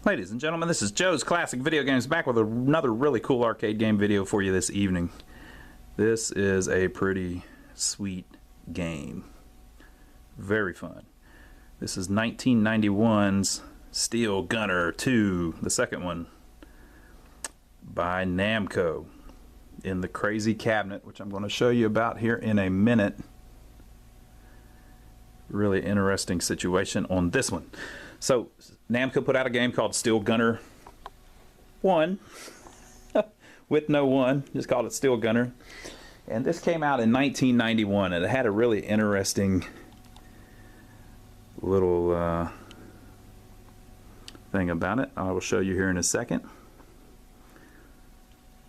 Ladies and gentlemen, this is Joe's Classic Video Games, back with another really cool arcade game video for you this evening. This is a pretty sweet game. Very fun. This is 1991's Steel Gunner 2, the second one, by Namco, in the crazy cabinet, which I'm going to show you about here in a minute. Really interesting situation on this one. So Namco put out a game called Steel Gunner 1 with no 1, just called it Steel Gunner, and this came out in 1991, and it had a really interesting little thing about it. I will show you here in a second.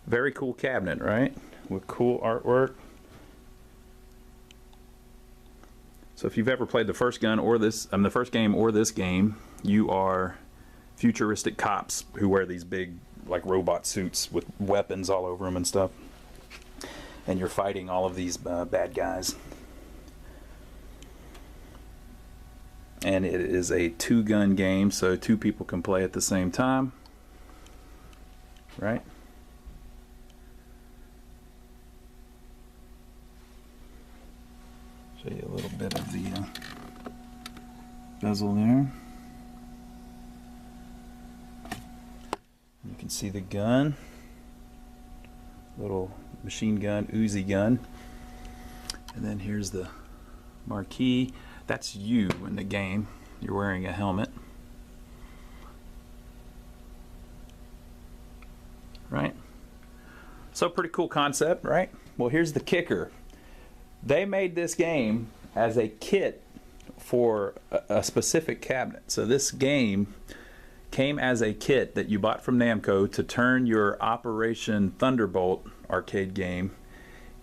Very cool cabinet, right? With cool artwork. So if you've ever played the first gun or the first game or this game, you are futuristic cops who wear these big, like, robot suits with weapons all over them and stuff, and you're fighting all of these bad guys. And it is a two-gun game, so two people can play at the same time, right? Show you a little bit of the bezel there. You can see the gun, little machine gun, Uzi gun, and then here's the marquee. That's you in the game. You're wearing a helmet, right? So pretty cool concept, right? Well, here's the kicker. They made this game as a kit for a specific cabinet. So this game came as a kit that you bought from Namco to turn your Operation Thunderbolt arcade game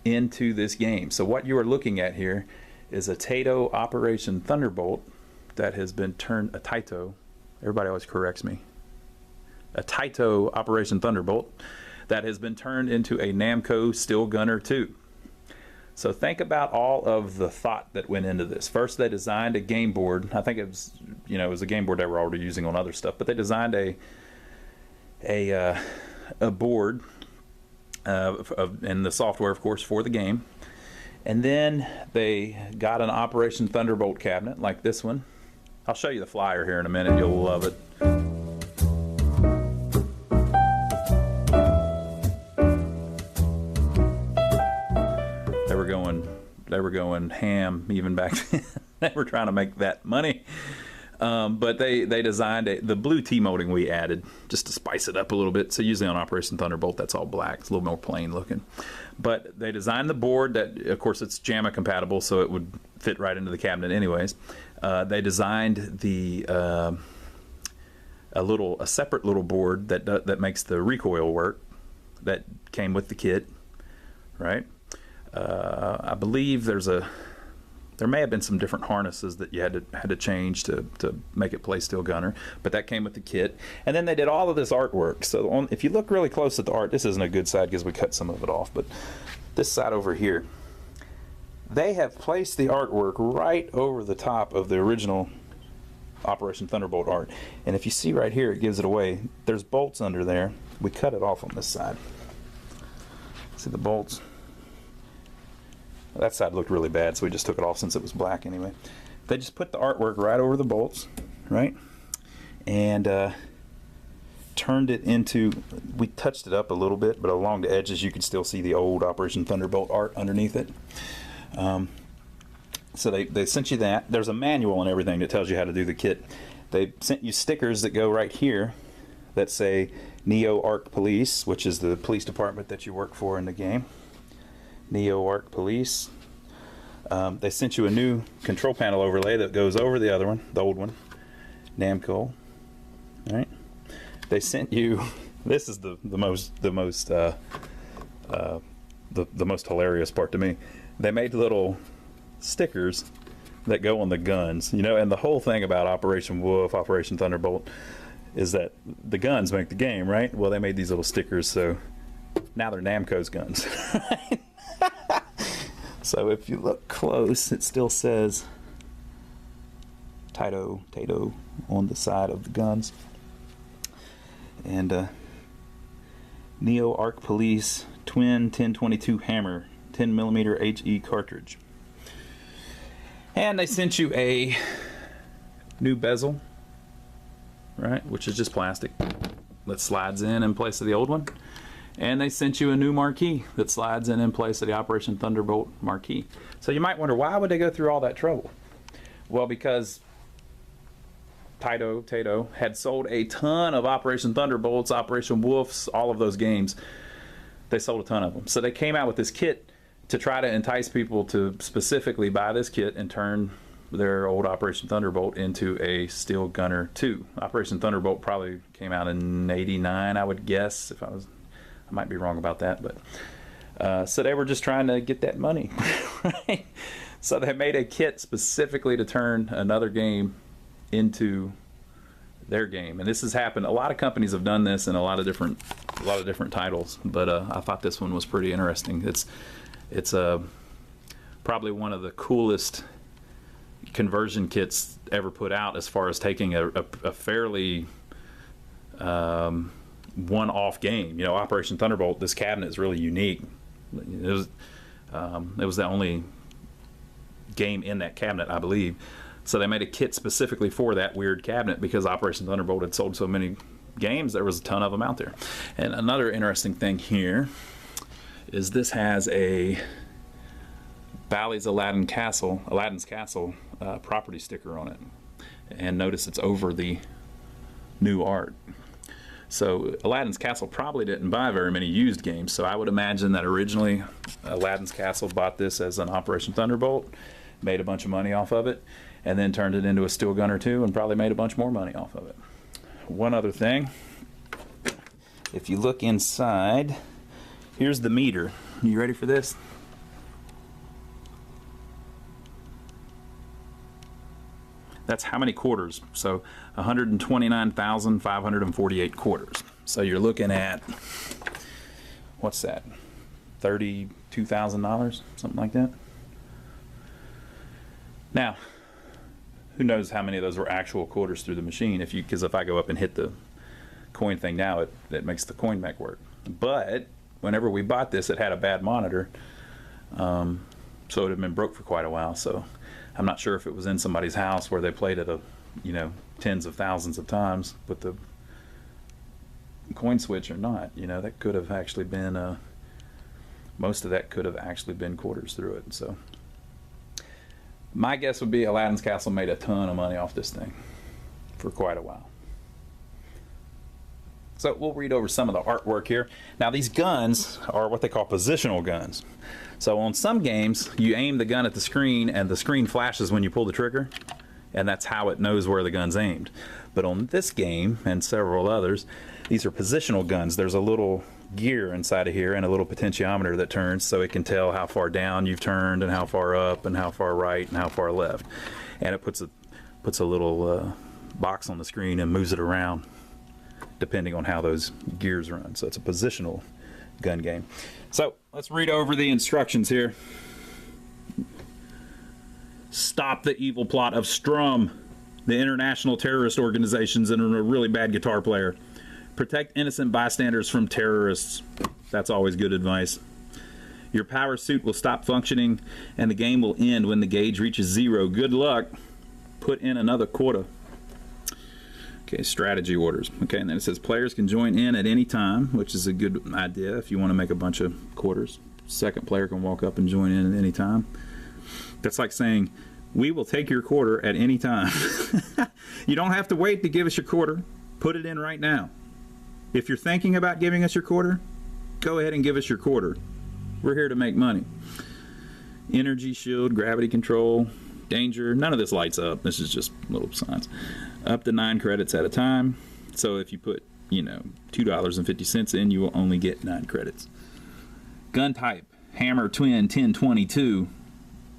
into this game. So what you are looking at here is a Taito Operation Thunderbolt that has been turned, a Taito, everybody always corrects me, a Taito Operation Thunderbolt that has been turned into a Namco Steel Gunner 2. So think about all of the thought that went into this. First, they designed a game board. I think it was, it was a game board they were already using on other stuff, but they designed a board and the software, of course, for the game. And then they got an Operation Thunderbolt cabinet like this one. I'll show you the flyer here in a minute. You'll love it. They were going ham even back then. They were trying to make that money. But they designed the blue T-molding we added just to spice it up a little bit. So usually on Operation Thunderbolt, that's all black. It's a little more plain looking. But they designed the board that, of course, it's JAMA compatible, so it would fit right into the cabinet anyways. They designed a separate little board that makes the recoil work that came with the kit, right? I believe there may have been some different harnesses that you had to change to make it play Steel Gunner, but that came with the kit. And then they did all of this artwork. So if you look really close at the art, this isn't a good side because we cut some of it off, but this side over here, they have placed the artwork right over the top of the original Operation Thunderbolt art. And if you see right here, it gives it away. There's bolts under there. We cut it off on this side. See the bolts? That side looked really bad, so we just took it off since it was black anyway. They just put the artwork right over the bolts, right? And turned it into, we touched it up a little bit, but along the edges you could still see the old Operation Thunderbolt art underneath it. So they sent you that. There's a manual and everything that tells you how to do the kit. They sent you stickers that go right here that say Neo Arc Police, which is the police department that you work for in the game. Neo Arc Police. They sent you a new control panel overlay that goes over the other one, the old one, Namco. Right? They sent you. This is the most hilarious part to me. They made little stickers that go on the guns, and the whole thing about Operation Wolf, Operation Thunderbolt, is that the guns make the game, right? Well, they made these little stickers, so now they're Namco's guns. Right? So if you look close, it still says Taito on the side of the guns. And Neo Arc Police Twin 1022 Hammer 10mm HE cartridge. And they sent you a new bezel, right, which is just plastic that slides in place of the old one. And they sent you a new marquee that slides in place of the Operation Thunderbolt marquee. So you might wonder, why would they go through all that trouble? Well, because Taito had sold a ton of Operation Thunderbolts, Operation Wolves, all of those games. They sold a ton of them. So they came out with this kit to try to entice people to specifically buy this kit and turn their old Operation Thunderbolt into a Steel Gunner 2. Operation Thunderbolt probably came out in '89, I would guess. I might be wrong about that, but so they were just trying to get that money, right? So they made a kit specifically to turn another game into their game, and this has happened. A lot of companies have done this in a lot of different titles, but I thought this one was pretty interesting. It's probably one of the coolest conversion kits ever put out, as far as taking a fairly one-off game. You know, Operation Thunderbolt, this cabinet is really unique. It was the only game in that cabinet, I believe. So they made a kit specifically for that weird cabinet because Operation Thunderbolt had sold so many games. There was a ton of them out there. And another interesting thing here is this has a Bally's Aladdin's Castle property sticker on it. And notice it's over the new art. So Aladdin's Castle probably didn't buy very many used games, so I would imagine that originally Aladdin's Castle bought this as an Operation Thunderbolt, made a bunch of money off of it, and then turned it into a Steel Gunner 2 and probably made a bunch more money off of it. One other thing, if you look inside, here's the meter. You ready for this? That's how many quarters. So 129,548 quarters. So you're looking at, what's that, $32,000, something like that. Now, who knows how many of those were actual quarters through the machine? Because if I go up and hit the coin thing now, it makes the coin mech work. But whenever we bought this, it had a bad monitor, so it had been broke for quite a while. So I'm not sure if it was in somebody's house where they played it tens of thousands of times with the coin switch or not. You know, that could have actually been most of that could have actually been quarters through it. So my guess would be Aladdin's Castle made a ton of money off this thing for quite a while. So we'll read over some of the artwork here. Now these guns are what they call positional guns. So on some games, you aim the gun at the screen and the screen flashes when you pull the trigger, and that's how it knows where the gun's aimed. But on this game and several others, these are positional guns. There's a little gear inside of here and a little potentiometer that turns so it can tell how far down you've turned and how far up and how far right and how far left. And it puts a little box on the screen and moves it around depending on how those gears run. So it's a positional gun game. So let's read over the instructions here. Stop the evil plot of Strum, the international terrorist organizations, and a really bad guitar player. Protect innocent bystanders from terrorists. That's always good advice. Your power suit will stop functioning and the game will end when the gauge reaches 0. Good luck. Put in another quarter. Okay, strategy orders. Okay, and then it says players can join in at any time, which is a good idea if you want to make a bunch of quarters. Second player can walk up and join in at any time. That's like saying, we will take your quarter at any time. You don't have to wait to give us your quarter. Put it in right now. If you're thinking about giving us your quarter, go ahead and give us your quarter. We're here to make money. Energy shield, gravity control, danger. None of this lights up. This is just little signs. Up to 9 credits at a time. So if you put, $2.50 in, you will only get 9 credits. Gun type, Hammer Twin 1022.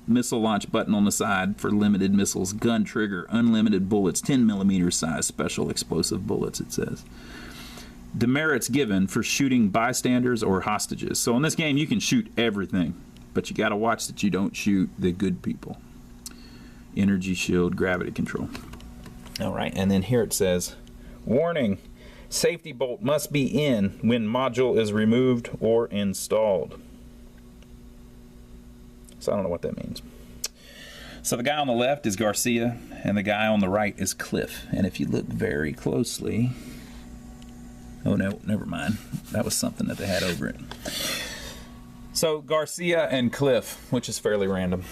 Missile launch button on the side for limited missiles. Gun trigger, unlimited bullets, 10mm size, special explosive bullets, it says. Demerits given for shooting bystanders or hostages. So in this game, you can shoot everything, but you got to watch that you don't shoot the good people. Energy shield, gravity control. All right, and then here it says, warning, Safety bolt must be in when module is removed or installed. So I don't know what that means. So the guy on the left is Garcia, and the guy on the right is Cliff. And if you look very closely, oh no, never mind. That was something that they had over it. So Garcia and Cliff, which is fairly random.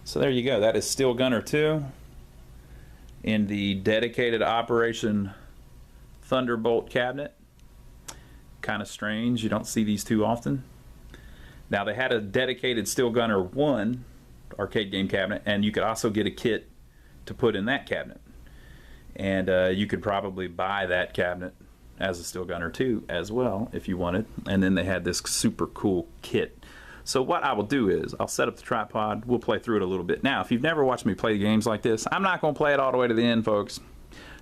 So there you go. That is Steel Gunner 2 in the dedicated Operation Thunderbolt cabinet. Kind of strange. You don't see these too often. Now they had a dedicated Steel Gunner 1 arcade game cabinet, and you could also get a kit to put in that cabinet. And you could probably buy that cabinet as a Steel Gunner 2 as well if you wanted. And then they had this super cool kit. So what I will do is I'll set up the tripod. We'll play through it a little bit. Now, if you've never watched me play games like this, I'm not going to play it all the way to the end, folks.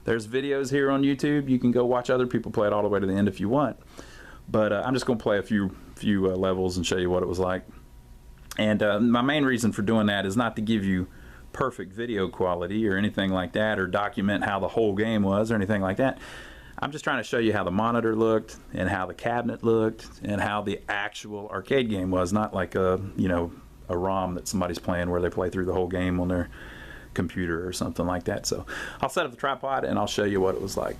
There's videos here on YouTube. You can go watch other people play it all the way to the end if you want. But I'm just going to play a few levels and show you what it was like. And my main reason for doing that is not to give you perfect video quality or anything like that, or document how the whole game was or anything like that. I'm just trying to show you how the monitor looked and how the cabinet looked and how the actual arcade game was, not like a, you know, a ROM that somebody's playing where they play through the whole game on their computer or something like that. So I'll set up the tripod and I'll show you what it was like.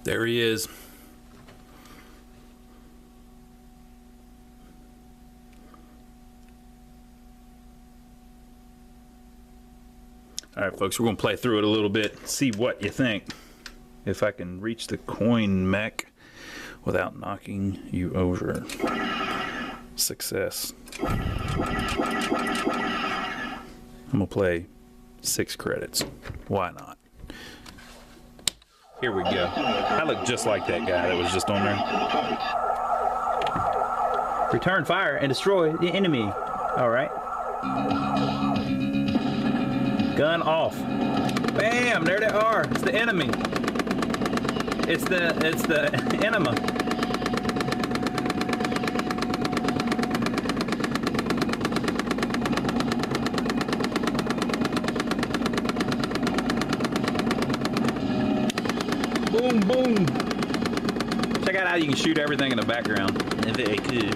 There he is. All right, folks, we're going to play through it a little bit, see what you think. If I can reach the coin mech without knocking you over. Success. I'm going to play 6 credits. Why not? Here we go. I look just like that guy that was just on there. Return fire and destroy the enemy. All right. Gun off. Bam! There they are. It's the enemy. It's the enema. Boom, boom. Check out how you can shoot everything in the background. Very cool.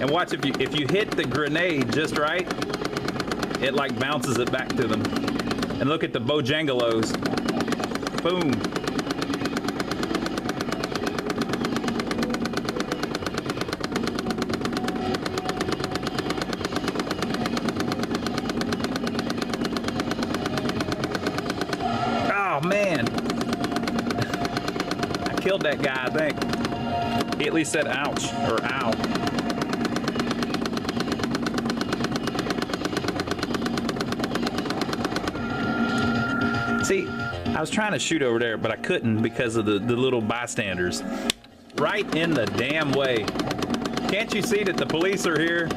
And watch, if you hit the grenade just right, it like bounces it back to them. And look at the Bojangalos. Boom. Man, I killed that guy, I think. He at least said ouch, or ow. See, I was trying to shoot over there, but I couldn't because of the little bystanders. Right in the damn way. Can't you see that the police are here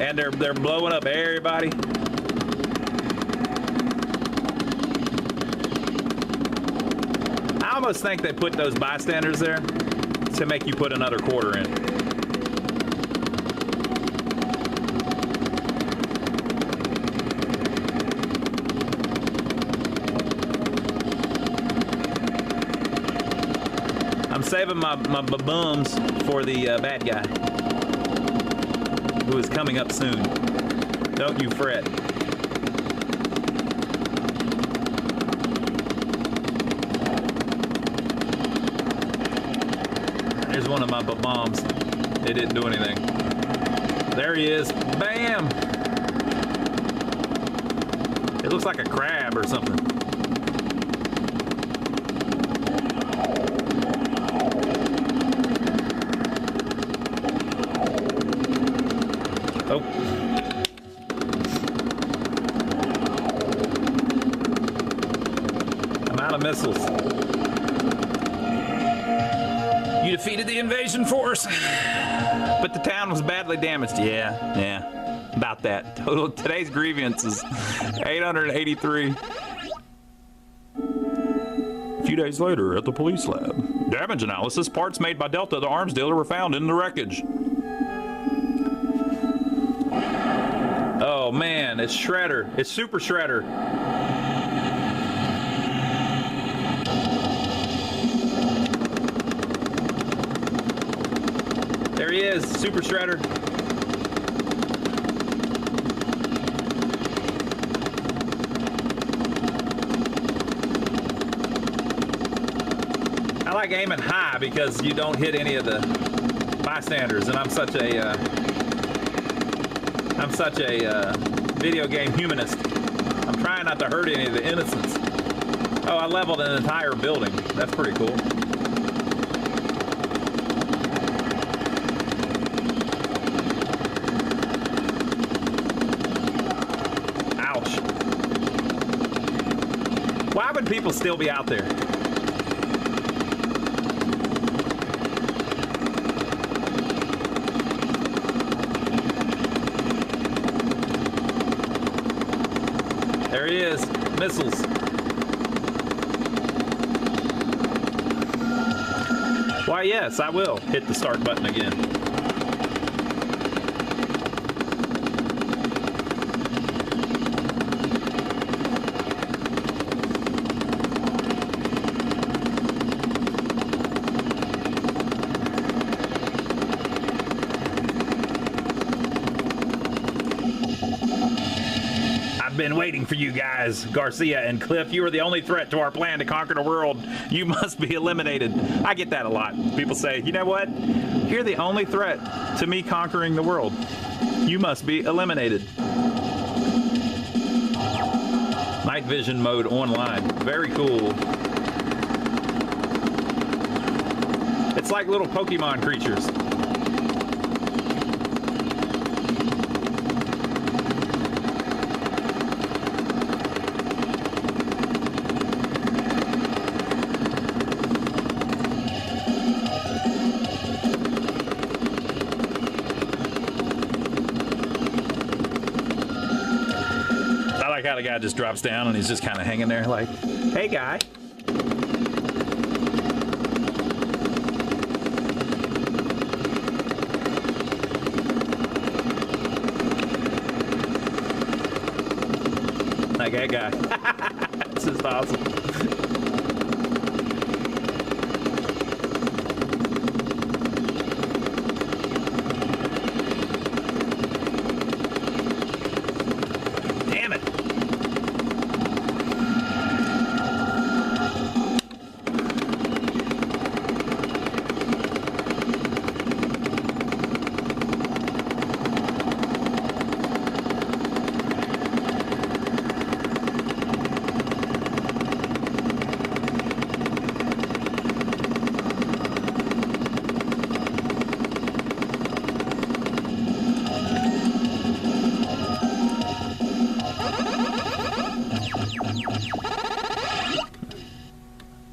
and they're blowing up everybody? I almost think they put those bystanders there to make you put another quarter in. I'm saving my bums for the bad guy who is coming up soon. Don't you fret. Here's one of my bombs. It didn't do anything. There he is. Bam! It looks like a crab or something. Oh. I'm amount of missiles. You defeated the invasion force, but the town was badly damaged. Yeah, about that. Total today's grievance is 883. A few days later at the police lab, damage analysis, parts made by Delta, the arms dealer, were found in the wreckage. Oh man, it's Shredder. It's Super Shredder. There he is, Super Shredder. I like aiming high because you don't hit any of the bystanders, and I'm such a video game humanist. I'm trying not to hurt any of the innocents. Oh, I leveled an entire building. That's pretty cool. Ouch. Why would people still be out there? There he is. Missiles. Why, yes, I will hit the start button again. I've been waiting for you guys, Garcia and Cliff. You are the only threat to our plan to conquer the world. You must be eliminated. I get that a lot. People say, you know what? You're the only threat to me conquering the world. You must be eliminated. Night vision mode online. Very cool. It's like little Pokemon creatures. How the guy just drops down and he's just kind of hanging there like, hey guy. Like, hey guy. This is awesome.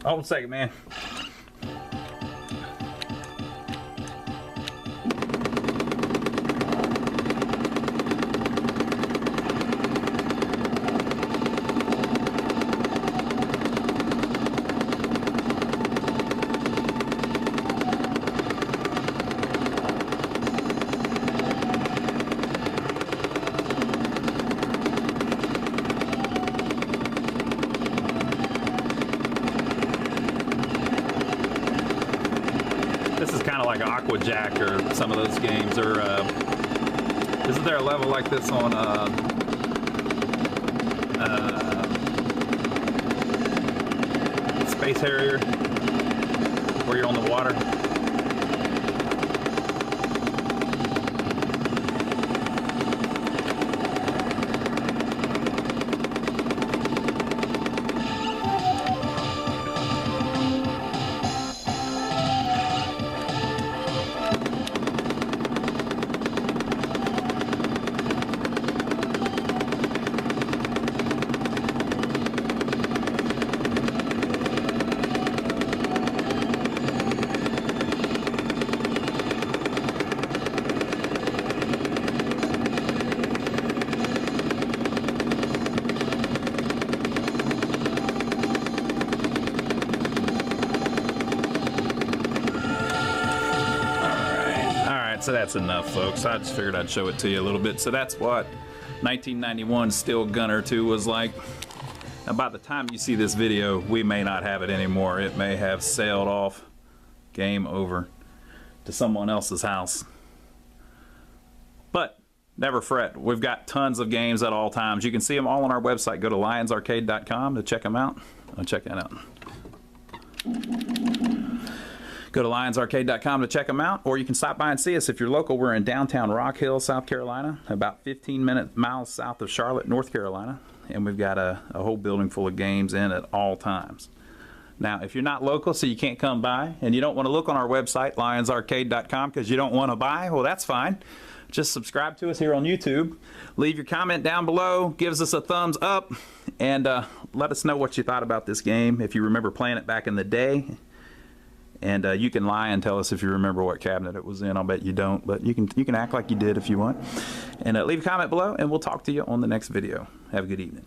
Hold a second, man. Like Aqua Jack or some of those games, or isn't there a level like this on Space Harrier where you're on the water? right, so that's enough, folks. I just figured I'd show it to you a little bit. So that's what 1991 Steel Gunner 2 was like. Now, by the time you see this video, we may not have it anymore. It may have sailed off, game over, to someone else's house. But never fret. We've got tons of games at all times. You can see them all on our website. Go to lionsarcade.com to check them out. Check that out. Go to lionsarcade.com to check them out, or you can stop by and see us if you're local. We're in downtown Rock Hill, South Carolina, about 15 miles south of Charlotte, North Carolina, and we've got a whole building full of games in at all times. Now, if you're not local, so you can't come by, and you don't want to look on our website, lionsarcade.com, because you don't want to buy, well, that's fine. Just subscribe to us here on YouTube. Leave your comment down below, gives us a thumbs up, and let us know what you thought about this game, if you remember playing it back in the day. And you can lie and tell us if you remember what cabinet it was in. I'll bet you don't, but you can act like you did if you want. And leave a comment below, and we'll talk to you on the next video. Have a good evening.